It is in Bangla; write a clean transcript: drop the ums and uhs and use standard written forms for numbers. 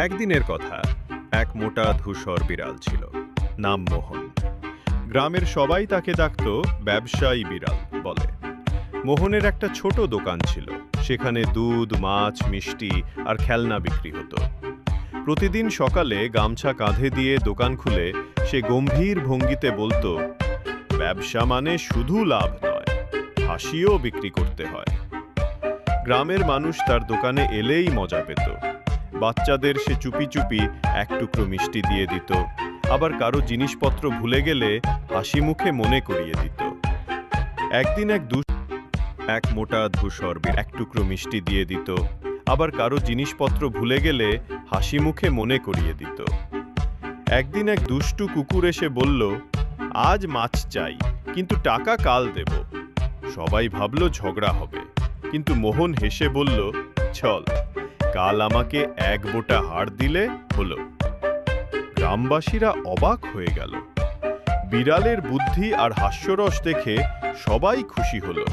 একদিনের কথা। এক মোটা ধূসর বিড়াল ছিল, নাম মোহন। গ্রামের সবাই তাকে ডাকতো ব্যবসায়ী বিড়াল বলে। মোহনের একটা ছোট দোকান ছিল, সেখানে দুধ, মাছ, মিষ্টি আর খেলনা বিক্রি হতো। প্রতিদিন সকালে গামছা কাঁধে দিয়ে দোকান খুলে সে গম্ভীর ভঙ্গিতে বলতো, ব্যবসা মানে শুধু লাভ নয়, হাসিও বিক্রি করতে হয়। গ্রামের মানুষ তার দোকানে এলেই মজা পেত। বাচ্চাদের সে চুপি চুপি এক টুকরো মিষ্টি দিয়ে দিত, আবার কারো জিনিসপত্র ভুলে গেলে হাসি মুখে মনে করিয়ে দিত। একদিন এক মোটা ধূসর এক টুকরো মিষ্টি দিয়ে দিত, আবার কারো জিনিসপত্র ভুলে গেলে হাসি মুখে মনে করিয়ে দিত। একদিন এক দুষ্টু কুকুর এসে বলল, আজ মাছ চাই, কিন্তু টাকা কাল দেব। সবাই ভাবল ঝগড়া হবে, কিন্তু মোহন হেসে বলল, চল, কাল আমাকে এক বোটা হাড় দিলে হলো। গ্রামবাসীরা অবাক হয়ে গেল। বিড়ালের বুদ্ধি আর হাস্যরস দেখে সবাই খুশি হলো।